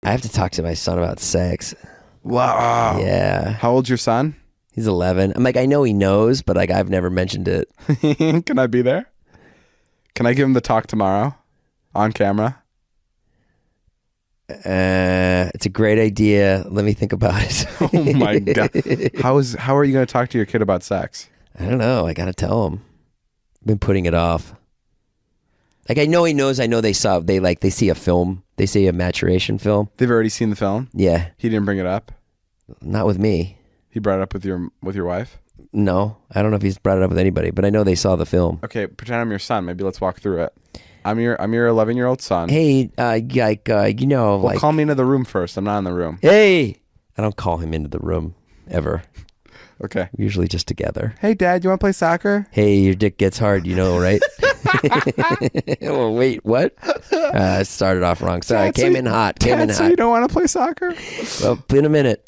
I have to talk to my son about sex. Wow. Yeah. How old's your son? He's 11. I'm like, I know he knows, but like I've never mentioned it. Can I be there? Can I give him the talk tomorrow on camera? It's a great idea. Let me think about it. Oh my God. How are you going to talk to your kid about sex? I don't know. I got to tell him. I've been putting it off. Like I know he knows. I know they see a film. They see a maturation film. They've already seen the film? Yeah. He didn't bring it up? Not with me. He brought it up with your wife? No. I don't know if he's brought it up with anybody, but I know they saw the film. Okay, pretend I'm your son. Maybe let's walk through it. I'm your 11-year-old son. Hey, Well, call me into the room first. I'm not in the room. Hey! I don't call him into the room ever. Okay. We're usually just together. Hey, Dad, you want to play soccer? Hey, your dick gets hard, right? Oh, wait, what? I started off wrong. Sorry, Dad, came in hot. So you don't want to play soccer? Well, in a minute.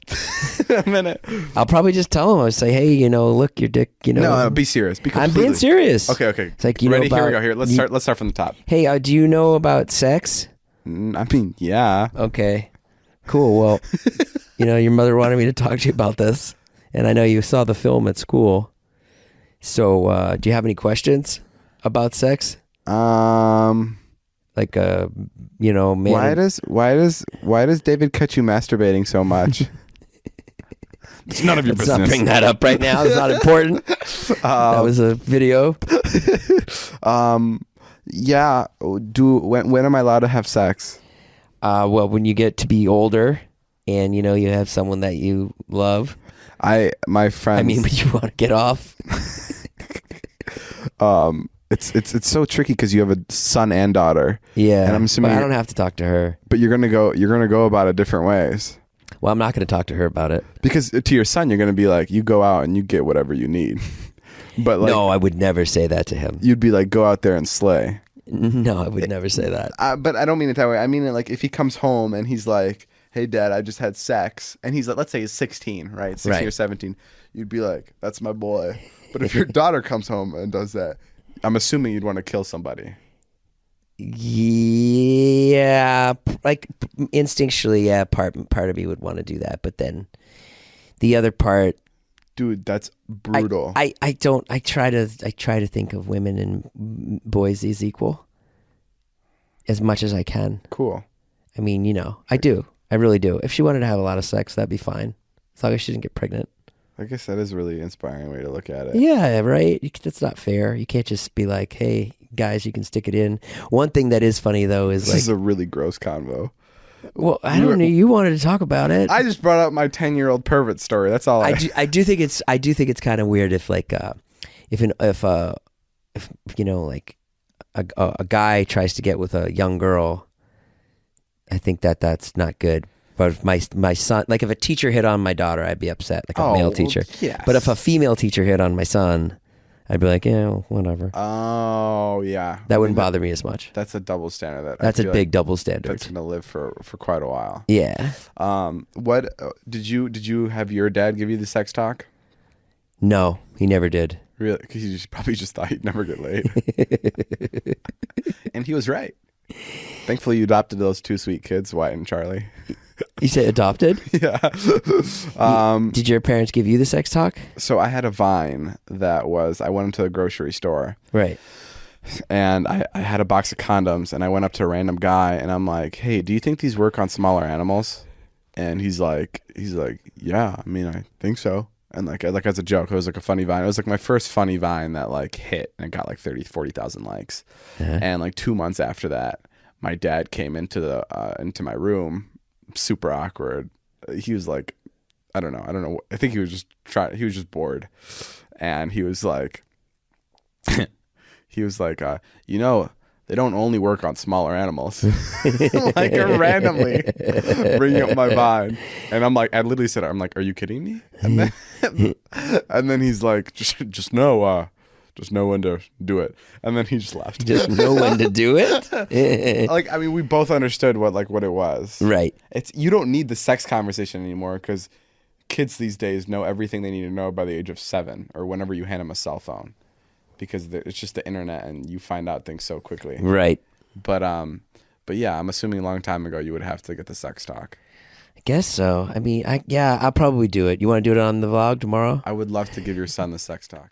A minute. I'll probably just tell him. I'll say, hey, look, your dick, No, be serious. I'm being serious. Okay. It's like, ready? Here we go. Here, let's start from the top. Hey, do you know about sex? I mean, yeah. Okay, cool. Well, your mother wanted me to talk to you about this. And I know you saw the film at school. So, do you have any questions about sex? Man. Why does David catch you masturbating so much? It's none of your business. Let's not bring that up right now. It's not important. That was a video. Yeah. When am I allowed to have sex? Well, when you get to be older, and you have someone that you love. My friends. I mean, but you want to get off. It's so tricky because you have a son and daughter. Yeah, and I'm assuming I don't have to talk to her. But you're gonna go about it different ways. Well, I'm not going to talk to her about it because to your son, you're gonna be like, you go out and you get whatever you need. But like, no, I would never say that to him. You'd be like, go out there and slay. No, I would never say that. But I don't mean it that way. I mean it like if he comes home and he's like, hey, Dad, I just had sex. And he's like, let's say he's 16, right? 16 or 17. You'd be like, that's my boy. But if your daughter comes home and does that, I'm assuming you'd want to kill somebody. Yeah. Like instinctually, yeah, part of me would want to do that. But then the other part. Dude, that's brutal. I try to think of women and boys as equal as much as I can. Cool. I mean, I do. I really do. If she wanted to have a lot of sex, that'd be fine. As long as she didn't get pregnant. I guess that is a really inspiring way to look at it. Yeah, right? That's not fair. You can't just be like, hey, guys, you can stick it in. One thing that is funny, though, is this is a really gross convo. Well, I don't know. You wanted to talk about it. I just brought up my 10-year-old pervert story. That's all. I do think it's kind of weird if like if a guy tries to get with a young girl. I think that's not good. But if my son, like if a teacher hit on my daughter, I'd be upset, like a male teacher. Yes. But if a female teacher hit on my son, I'd be like, yeah, well, whatever. Oh, yeah. That wouldn't bother me as much. That's a double standard. That's a big double standard. That's going to live for quite a while. Yeah. What did you have your dad give you the sex talk? No, he never did. Really? Because he probably just thought he'd never get laid. And he was right. Thankfully, you adopted those two sweet kids, Wyatt and Charlie. You said adopted? Yeah. Did your parents give you the sex talk? So I had a Vine that was, I went into the grocery store. Right. And I had a box of condoms, and I went up to a random guy, and I'm like, hey, do you think these work on smaller animals? And he's like, yeah, I mean, I think so. And like as a joke, it was like a funny Vine. It was like my first funny Vine that like hit and it got like 40,000 likes. Uh-huh. And like 2 months after that, my dad came into my room, super awkward. He was like, I don't know. I think he was just bored. And he was like, they don't only work on smaller animals. Like randomly bringing up my Vine. And I'm like, I literally said, I'm like, are you kidding me? And then he's like, just know when to do it. And then he just left. Just know when to do it? Like, I mean, we both understood what it was. Right. You don't need the sex conversation anymore because kids these days know everything they need to know by the age of 7 or whenever you hand them a cell phone. Because it's just the internet and you find out things so quickly. Right. But But yeah, I'm assuming a long time ago you would have to get the sex talk. I guess so. I mean, I'll probably do it. You want to do it on the vlog tomorrow? I would love to give your son the sex talk.